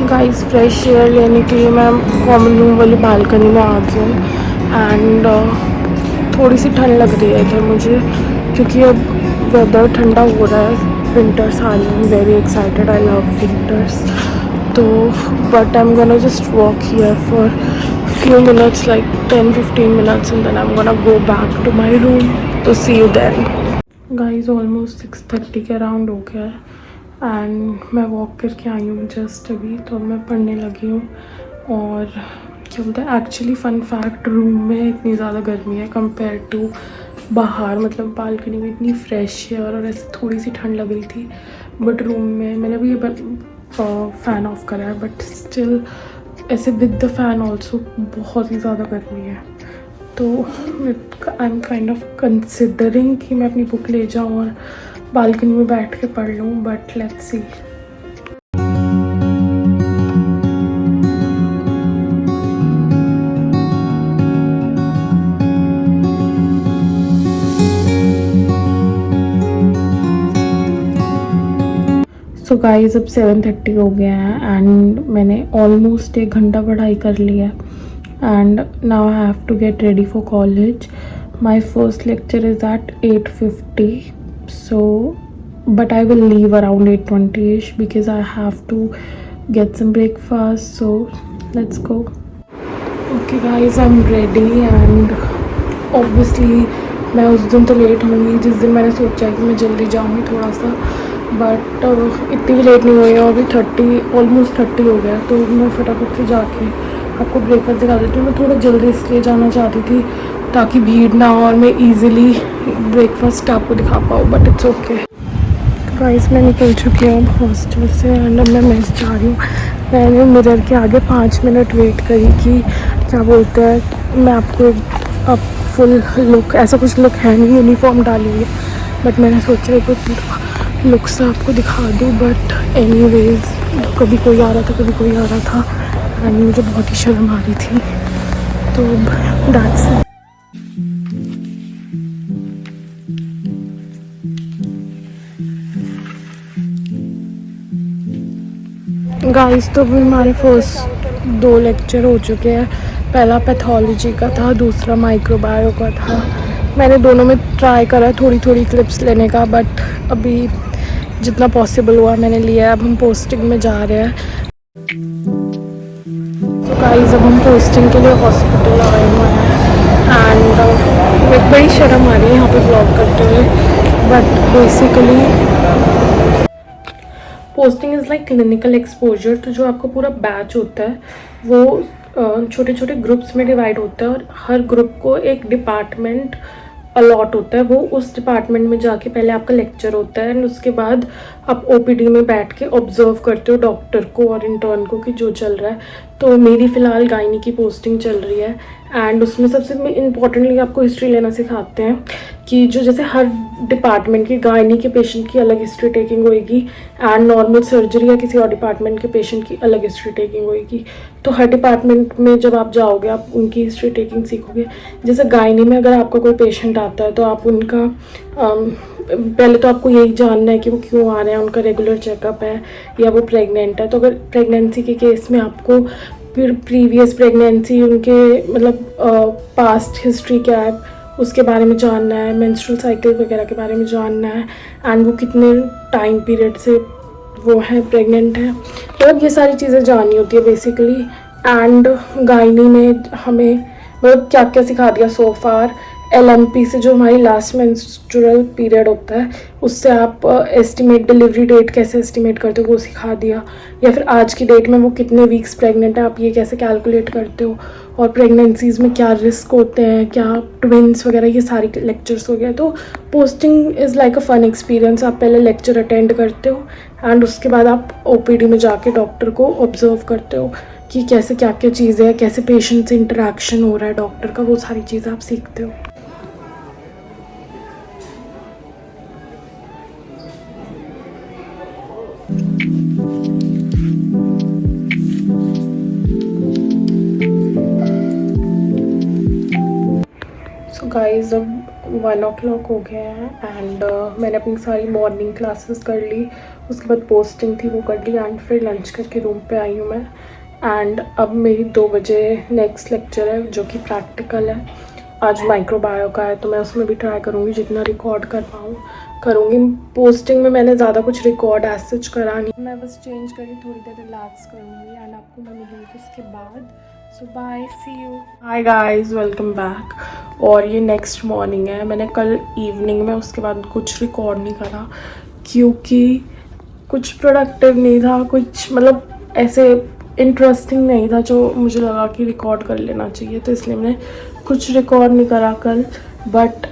Guys fresh air लेने के लिए मैं कॉमन रूम वाली बालकनी में आ गई हूँ एंड थोड़ी सी ठंड लग रही है इधर मुझे, क्योंकि अब वेदर ठंडा हो रहा है। विंटर्स आ रही है, very excited, I love winters. तो but I am gonna just walk here for few minutes, like 10-15 minutes, and then I'm gonna go back to my room. तो see you then. Guys, almost 6:30 के around हो गया है and मैं walk करके आई हूँ just अभी, तो मैं पढ़ने लगी हूँ। और क्या बोलते हैं, एक्चुअली फ़न फैक्ट, रूम में इतनी ज़्यादा गर्मी है कंपेयर टू बाहर, मतलब बालकनी में इतनी फ्रेश है और ऐसे थोड़ी सी ठंड लग रही थी। बट रूम में मैंने भी फ़ैन ऑफ करा है, बट स्टिल ऐसे विद द फैन ऑल्सो बहुत ही ज़्यादा गर्मी है। तो I am kind of considering कि मैं अपनी बुक ले जाऊँ और बालकनी में बैठ के पढ़ लूँ, but let's see. So guys, अब 7:30 हो गया है एंड मैंने ऑलमोस्ट 1 घंटा पढ़ाई कर लिया है and now I have to get ready for college. My first lecture is at 8:50, so but I will leave around 8:20ish because I have to get some breakfast, so let's go. Okay guys, I'm ready and obviously मैं उस दिन तो late होंगी जिस दिन मैंने सोचा है कि मैं जल्दी जाऊँगी थोड़ा सा, बट इतनी भी लेट नहीं हुई है। अभी 30 हो गया, तो मैं फटाफट से जाके आपको ब्रेकफास्ट दिखा देती हूँ। मैं थोड़ा जल्दी इसलिए जाना चाहती थी ताकि भीड़ ना हो और मैं इजीली ब्रेकफास्ट आपको दिखा पाऊँ, बट इट्स ओके। गाइस, मैं निकल चुकी हूँ हॉस्टल से एंड अब मैं मेस जा रही हूँ। मैंने मिरर के आगे 5 मिनट वेट करी कि क्या बोलते हैं, मैं आपको अब फुल लुक, ऐसा कुछ लुक है नहीं, यूनिफॉर्म डाली हुई है, बट मैंने सोचा एक बार लुक से आपको दिखा दूँ। बट एनीवेज, कभी कोई आ रहा था कभी कोई आ रहा था एंड मुझे बहुत ही शर्म आ रही थी, तो दैट्स इट। गाइस, तो भी हमारे फर्स्ट 2 लेक्चर हो चुके हैं। पहला पैथोलॉजी का था, दूसरा माइक्रोबायो का था। मैंने दोनों में ट्राई करा थोड़ी थोड़ी क्लिप्स लेने का, बट अभी जितना पॉसिबल हुआ मैंने लिया है। अब हम पोस्टिंग में जा रहे हैं। तो गाइस, अब हम पोस्टिंग के लिए हॉस्पिटल आए हुए हैं एंड एक बड़ी शर्म आ रही है यहाँ पे ब्लॉग करते हुए, but basically posting is like clinical exposure. तो जो आपका पूरा बैच होता है वो छोटे छोटे ग्रुप्स में डिवाइड होता है और हर ग्रुप को एक डिपार्टमेंट अलॉट होता है। वो उस डिपार्टमेंट में जाके पहले आपका लेक्चर होता है एंड उसके बाद आप ओपीडी में बैठ के ऑब्जर्व करते हो डॉक्टर को और इंटर्न को कि जो चल रहा है। तो मेरी फ़िलहाल गायनी की पोस्टिंग चल रही है एंड उसमें सबसे इम्पॉर्टेंटली आपको हिस्ट्री लेना सिखाते हैं कि जो जैसे हर डिपार्टमेंट की गायनी के पेशेंट की अलग हिस्ट्री टेकिंग होएगी एंड नॉर्मल सर्जरी या किसी और डिपार्टमेंट के पेशेंट की अलग हिस्ट्री टेकिंग होएगी। तो हर डिपार्टमेंट में जब आप जाओगे आप उनकी हिस्ट्री टेकिंग सीखोगे। जैसे गायनी में अगर आपका कोई पेशेंट आता है तो आप उनका पहले तो आपको यही जानना है कि वो क्यों आ रहे हैं, उनका रेगुलर चेकअप है या वो प्रेग्नेंट है। तो अगर प्रेगनेंसी के केस में आपको फिर प्रीवियस प्रेगनेंसी, उनके मतलब पास्ट हिस्ट्री क्या है उसके बारे में जानना है, मेंस्ट्रुअल साइकिल वगैरह के बारे में जानना है एंड वो कितने टाइम पीरियड से वो है प्रेग्नेंट है, मतलब ये सारी चीज़ें जाननी होती है बेसिकली। एंड गायनी में हमें मतलब क्या क्या सिखा दिया सो फार। LMP से जो हमारी लास्ट मेंस्ट्रुअल पीरियड होता है उससे आप एस्टिमेट डिलीवरी डेट कैसे एस्टिमेट करते हो वो सिखा दिया, या फिर आज की डेट में वो कितने वीक्स प्रेग्नेंट है आप ये कैसे कैलकुलेट करते हो, और प्रेगनेंसीज़ में क्या रिस्क होते हैं, क्या ट्विंस वगैरह, ये सारी लेक्चर्स हो गए। तो posting is like a fun experience. आप पहले लेक्चर अटेंड करते हो एंड उसके बाद आप OPD में जाके डॉक्टर को ऑब्जर्व करते हो कि कैसे क्या क्या चीज़ें हैं, कैसे पेशेंट से इंटरेक्शन हो रहा है डॉक्टर का, वो सारी चीज़ें आप सीखते हो। सो गाइस, अब 1 o'clock हो गया है एंड मैंने अपनी सारी मॉर्निंग क्लासेस कर ली, उसके बाद पोस्टिंग थी वो कर ली एंड फिर लंच करके रूम पे आई हूँ मैं। एंड अब मेरी 2 बजे नेक्स्ट लेक्चर है जो कि प्रैक्टिकल है। आज माइक्रोबायो का है तो मैं उसमें भी ट्राई करूँगी जितना रिकॉर्ड कर पाऊँ करूँगी। पोस्टिंग में मैंने ज़्यादा कुछ रिकॉर्ड एज सच करा नहीं, मैं बस चेंज करके थोड़ी देर रिलैक्स करूँगी एंड आपको मैं मिलूँगी उसके बाद। So bye, see you. Hi guys, welcome back. और ये नेक्स्ट मॉर्निंग है। मैंने कल इवनिंग में उसके बाद कुछ रिकॉर्ड नहीं करा क्योंकि कुछ प्रोडक्टिव नहीं था, कुछ मतलब ऐसे इंटरेस्टिंग नहीं था जो मुझे लगा कि रिकॉर्ड कर लेना चाहिए, तो इसलिए मैंने कुछ रिकॉर्ड नहीं करा कल। बट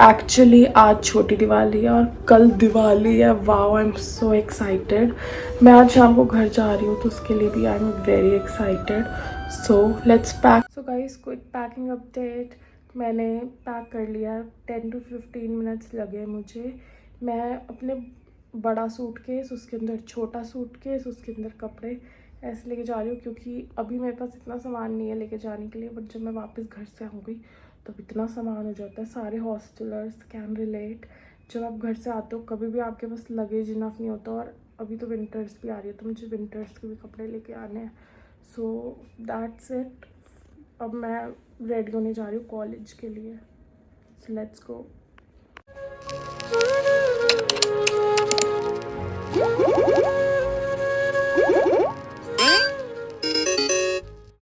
एक्चुअली आज छोटी दिवाली है और कल दिवाली है। Wow, I am so excited. मैं आज शाम को घर जा रही हूँ तो उसके लिए भी I am very excited. So let's pack. So guys, quick packing update. मैंने पैक कर लिया, 10 to 15 मिनट्स लगे मुझे। मैं अपने बड़ा सूटकेस, उसके अंदर छोटा सूटकेस, उसके अंदर कपड़े ऐसे लेके जा रही हूँ क्योंकि अभी मेरे पास इतना सामान नहीं है लेके जाने के लिए। बट जब मैं वापस घर से आऊँगी तब इतना सामान हो जाता है। सारे हॉस्टलर्स कैन रिलेट। जब आप घर से आते हो कभी भी आपके पास लगेज इनफ नहीं होता, और अभी तो विंटर्स भी आ रही है तो मुझे विंटर्स के भी कपड़े लेके आने हैं। So that's it. अब मैं रेडी होने जा रही हूँ कॉलेज के लिए। So let's go.